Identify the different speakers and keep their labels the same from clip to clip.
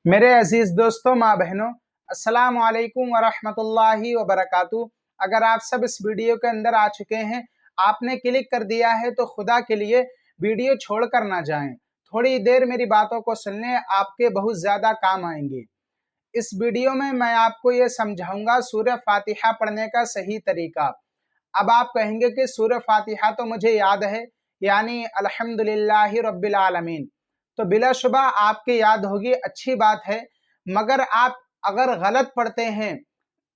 Speaker 1: मेरे अजीज दोस्तों, माँ बहनों, अस्सलाम वालेकुम वरहमतुल्लाहि वबरकातुहू। अगर आप सब इस वीडियो के अंदर आ चुके हैं, आपने क्लिक कर दिया है, तो खुदा के लिए वीडियो छोड़ कर ना जाएं। थोड़ी देर मेरी बातों को सुन लें, आपके बहुत ज़्यादा काम आएंगे। इस वीडियो में मैं आपको ये समझाऊंगा सूरह फातिहा पढ़ने का सही तरीका। अब आप कहेंगे कि सूरह फातिहा तो मुझे याद है, यानी अल्हम्दुलिल्लाहि रब्बिल आलमीन, तो बिलाशुबा आपकी याद होगी, अच्छी बात है। मगर आप अगर गलत पढ़ते हैं,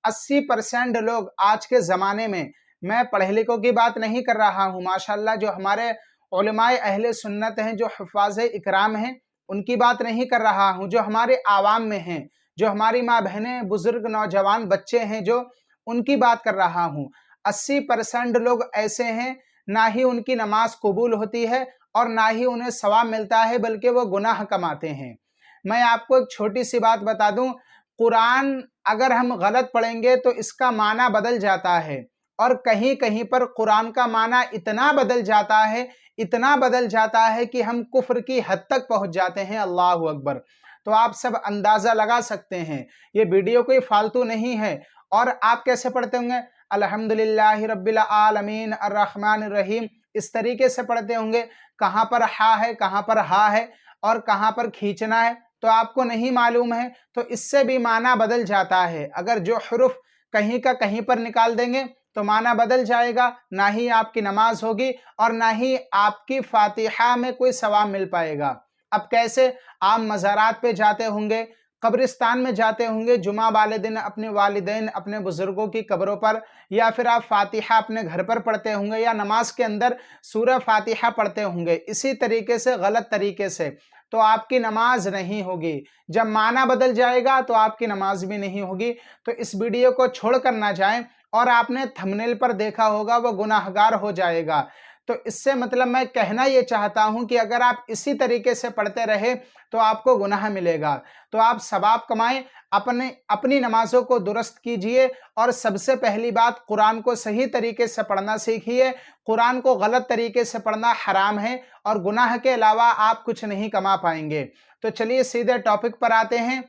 Speaker 1: 80% लोग आज के ज़माने में, मैं पढ़े लिखों की बात नहीं कर रहा हूँ, माशाल्लाह जो हमारे उलमाए अहले सुन्नत हैं, जो हुफ़ाज़े इकराम हैं, उनकी बात नहीं कर रहा हूँ, जो हमारे आवाम में हैं, जो हमारी माँ बहनें, बुजुर्ग, नौजवान, बच्चे हैं, जो उनकी बात कर रहा हूँ। 80% लोग ऐसे हैं, ना ही उनकी नमाज कबूल होती है और ना ही उन्हें सवाब मिलता है, बल्कि वो गुनाह कमाते हैं। मैं आपको एक छोटी सी बात बता दूं, कुरान अगर हम गलत पढ़ेंगे तो इसका माना बदल जाता है, और कहीं कहीं पर कुरान का माना इतना बदल जाता है, इतना बदल जाता है कि हम कुफ्र की हद तक पहुंच जाते हैं। अल्लाह अकबर। तो आप सब अंदाजा लगा सकते हैं, ये वीडियो कोई फालतू नहीं है। और आप कैसे पढ़ते होंगे? अल्हम्दुलिल्लाहि रब्बिल आलमीन अर्रहमानिर रहीम, इस तरीके से पढ़ते होंगे। कहाँ पर हा है, कहाँ पर हा है, और कहाँ पर खींचना है, तो आपको नहीं मालूम है, तो इससे भी माना बदल जाता है। अगर जो हुरूफ कहीं का कहीं पर निकाल देंगे तो माना बदल जाएगा, ना ही आपकी नमाज होगी और ना ही आपकी फातिहा में कोई सवाब मिल पाएगा। अब कैसे? आप मज़ारात पे जाते होंगे, कब्रिस्तान में जाते होंगे जुमा वाले दिन, अपने वालिदैन, अपने बुजुर्गों की कब्रों पर, या फिर आप फातिहा अपने घर पर पढ़ते होंगे, या नमाज के अंदर सूरह फातिहा पढ़ते होंगे इसी तरीके से, गलत तरीके से, तो आपकी नमाज नहीं होगी। जब माना बदल जाएगा तो आपकी नमाज भी नहीं होगी। तो इस वीडियो को छोड़ कर ना जाएं, और आपने थंबनेल पर देखा होगा, वो गुनाहगार हो जाएगा। तो इससे मतलब मैं कहना ये चाहता हूं कि अगर आप इसी तरीके से पढ़ते रहे तो आपको गुनाह मिलेगा। तो आप सवाब कमाएं, अपनी नमाजों को दुरुस्त कीजिए, और सबसे पहली बात, कुरान को सही तरीके से पढ़ना सीखिए। कुरान को गलत तरीके से पढ़ना हराम है, और गुनाह के अलावा आप कुछ नहीं कमा पाएंगे। तो चलिए सीधे टॉपिक पर आते हैं।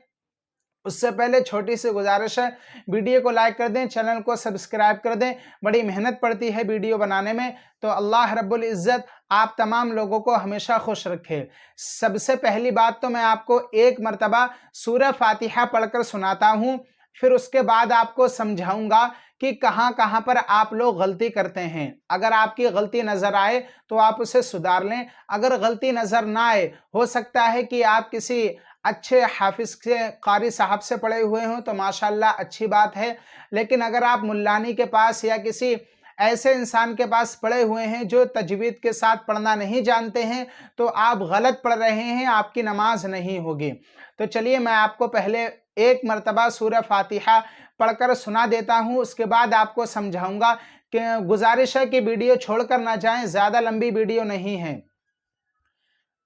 Speaker 1: उससे पहले छोटी सी गुजारिश है, वीडियो को लाइक कर दें, चैनल को सब्सक्राइब कर दें। बड़ी मेहनत पड़ती है वीडियो बनाने में, तो अल्लाह रब्बुल इज़्ज़त आप तमाम लोगों को हमेशा खुश रखे। सबसे पहली बात तो मैं आपको एक मर्तबा सूरह फातिहा पढ़कर सुनाता हूँ, फिर उसके बाद आपको समझाऊंगा कि कहाँ कहाँ पर आप लोग गलती करते हैं। अगर आपकी गलती नजर आए तो आप उसे सुधार लें, अगर गलती नजर ना आए, हो सकता है कि आप किसी अच्छे हाफिज के कारी साहब से पढ़े हुए हों, तो माशाल्लाह अच्छी बात है। लेकिन अगर आप मुल्लानी के पास या किसी ऐसे इंसान के पास पढ़े हुए हैं जो तजवीद के साथ पढ़ना नहीं जानते हैं, तो आप गलत पढ़ रहे हैं, आपकी नमाज नहीं होगी। तो चलिए मैं आपको पहले एक मर्तबा सूरह फातिहा पढ़कर सुना देता हूँ, उसके बाद आपको समझाऊंगा। कि गुजारिश है कि वीडियो छोड़कर ना जाएं, ज़्यादा लंबी वीडियो नहीं है।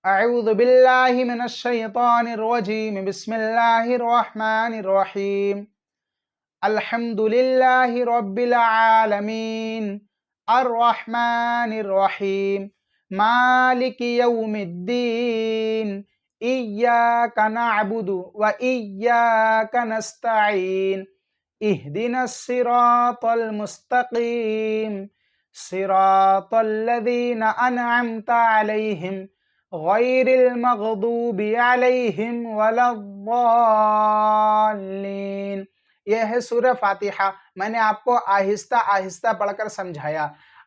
Speaker 1: अऊज़ु बिल्लाहि मिनश शैतानिर रजीम, बिस्मिल्लाहिर रहमानिर रहीम। अल्हम्दुलिल्लाहि रब्बिल आलमीन, अर्रहमानिर रहीम, मालिकि यौमिद्दीन, इय्याका नअबुदु व इय्याका नस्तईन, इहदिनस सिरातल मुस्तकीम, सिरातल लज़ीना अनअमता अलैहिम गैरिल मग़दूबि अलैहिम वलद्दाल्लीन। यह है सूरह फातिहा। मैंने आपको आहिस्ता आहिस्ता पढ़कर समझाया।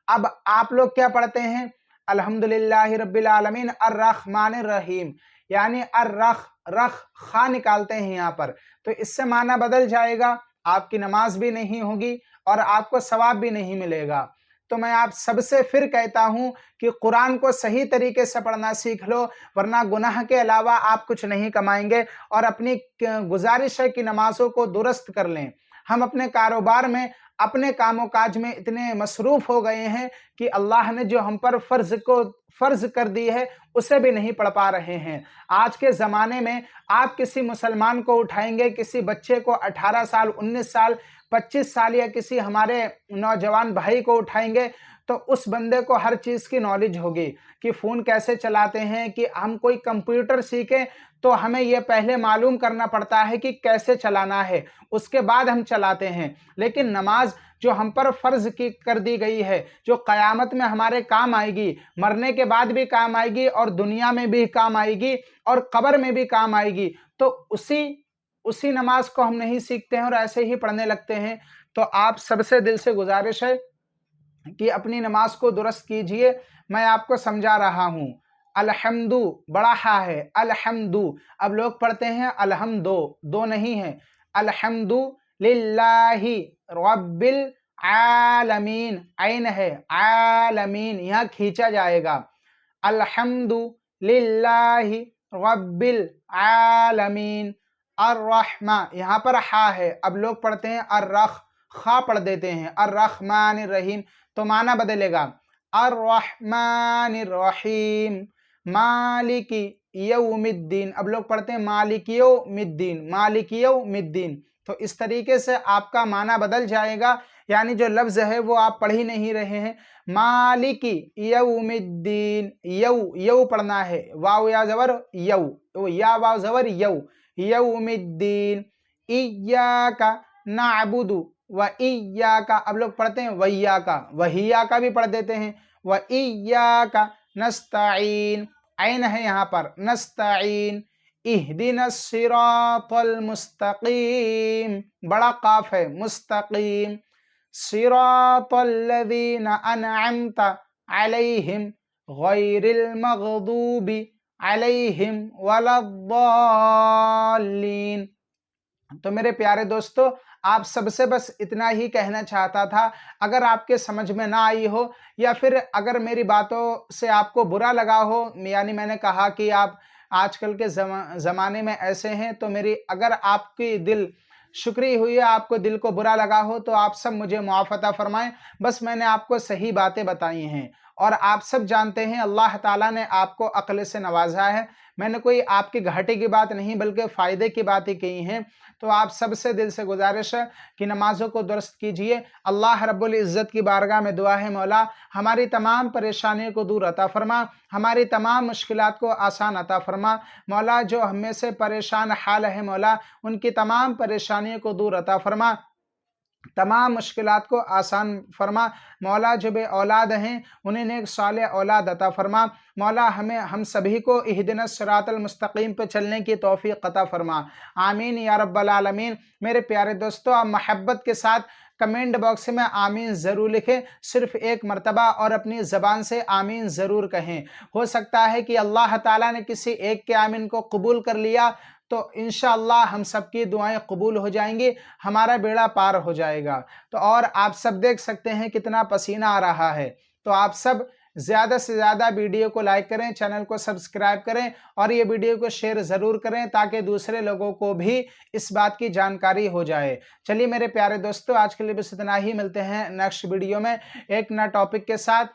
Speaker 1: अब आप लोग क्या पढ़ते हैं? अल्हम्दुलिल्लाहि रब्बिल आलमीन अर्रहमानिर रहीम, यानी अर्रख रख खा निकालते हैं यहाँ पर, तो इससे माना बदल जाएगा, आपकी नमाज भी नहीं होगी और आपको सवाब भी नहीं मिलेगा। तो मैं आप सबसे फिर कहता हूं कि कुरान को सही तरीके से पढ़ना सीख लो, वरना गुनाह के अलावा आप कुछ नहीं कमाएंगे। और अपनी गुजारिश है कि नमाजों को दुरुस्त कर लें। हम अपने कारोबार में अपने कामों काज में इतने मसरूफ़ हो गए हैं कि अल्लाह ने जो हम पर फ़र्ज़ कर दी है उसे भी नहीं पढ़ पा रहे हैं। आज के ज़माने में आप किसी मुसलमान को उठाएँगे, किसी बच्चे को 18 साल, 19 साल, 25 साल या किसी हमारे नौजवान भाई को उठाएँगे, तो उस बंदे को हर चीज़ की नॉलेज होगी कि फ़ोन कैसे चलाते हैं, कि हम कोई कंप्यूटर सीखें तो हमें यह पहले मालूम करना पड़ता है कि कैसे चलाना है, उसके बाद हम चलाते हैं। लेकिन नमाज जो हम पर फ़र्ज़ की कर दी गई है, जो क़यामत में हमारे काम आएगी, मरने के बाद भी काम आएगी और दुनिया में भी काम आएगी और कब्र में भी काम आएगी, तो उसी नमाज को हम नहीं सीखते हैं और ऐसे ही पढ़ने लगते हैं। तो आप सबसे दिल से गुज़ारिश है कि अपनी नमाज को दुरुस्त कीजिए। मैं आपको समझा रहा हूँ। अलहम्दु बड़ा हा है, अलहम्दु। अब लोग पढ़ते हैं अलहम्दो, दो नहीं है। अलहम्दु लिल्लाहि रब्बिल आलमीन, ऐन है, आलमीन यहाँ खींचा जाएगा। अलहम्दु लिल्लाहि रब्बिल आलमीन। अर्रहमा यहाँ पर हा है। अब लोग पढ़ते हैं अर्रख, खा पढ़ देते हैं, अर्रहमानिर रहीम, तो माना बदलेगा अर्रहमानिर रहीम, मालिकी यौमिद्दीन। अब लोग पढ़ते हैं मालिकी यौमिद्दीन, मालिकी यौमिद्दीन। तो इस तरीके से आपका माना बदल जाएगा, यानी जो लफ्ज़ है वो आप पढ़ ही नहीं रहे हैं। मालिकी यौमिद्दीन, यौ पढ़ना है, वाव या ज़बर यौ, या वाव ज़बर यौ, यौमिद्दीन। इय्याका नअबुदु व इय्याका। अब लोग पढ़ते हैं वय्याका, वहियाका भी पढ़ देते हैं, व इय्याका नस्तईन, ऐन है यहाँ पर, नस्तईन। इहदिनस सिरातल मुस्तकीम, बड़ा काफ है, मुस्तकीम। सिरातल लज़ीना अनअमता अलैहिम गैरिल मग़दूबि अलैहिम वलद्दाल्लीन। तो मेरे प्यारे दोस्तों, आप सबसे बस इतना ही कहना चाहता था। अगर आपके समझ में ना आई हो या फिर अगर मेरी बातों से आपको बुरा लगा हो, यानी मैंने कहा कि आप आजकल के ज़माने में ऐसे हैं, तो मेरी अगर आपकी दिल शुक्री हुई है, आपको दिल को बुरा लगा हो, तो आप सब मुझे मुआफ़ अता फ़रमाएँ। बस मैंने आपको सही बातें बताई हैं और आप सब जानते हैं अल्लाह ताला ने आपको अक्ल से नवाजा है। मैंने कोई आपकी घाटे की बात नहीं बल्कि फ़ायदे की बातें कही हैं। तो आप सबसे दिल से गुजारिश है कि नमाज़ों को दुरुस्त कीजिए। अल्लाह रब्बुल इज़्ज़त की बारगाह में दुआ है, मौला हमारी तमाम परेशानियों को दूर अता फ़रमा, हमारी तमाम मुश्किलात को आसान अता फ़रमा। मौला जो हम में से परेशान हाल है, मौला उनकी तमाम परेशानियों को दूर अता फ़रमा, तमाम मुश्किलात को आसान फरमा। मौला जो बे औलाद हैं उन्हें नेक साले औलाद अता फरमा। मौला हम सभी को इहदिनस सिरातल मुस्तकीम पे चलने की तौफीक अता फरमा। आमीन या रब्बल आलमीन। मेरे प्यारे दोस्तों, आप मोहब्बत के साथ कमेंट बॉक्स में आमीन ज़रूर लिखें, सिर्फ एक मरतबा, और अपनी ज़बान से आमीन ज़रूर कहें। हो सकता है कि अल्लाह ताला ने किसी एक के आमीन को कबूल कर लिया तो इंशाअल्लाह हम सबकी दुआएं कबूल हो जाएंगी, हमारा बेड़ा पार हो जाएगा। तो और आप सब देख सकते हैं कितना पसीना आ रहा है। तो आप सब ज़्यादा से ज़्यादा वीडियो को लाइक करें, चैनल को सब्सक्राइब करें और ये वीडियो को शेयर ज़रूर करें ताकि दूसरे लोगों को भी इस बात की जानकारी हो जाए। चलिए मेरे प्यारे दोस्तों, आज के लिए बस इतना ही। मिलते हैं नेक्स्ट वीडियो में एक नए टॉपिक के साथ।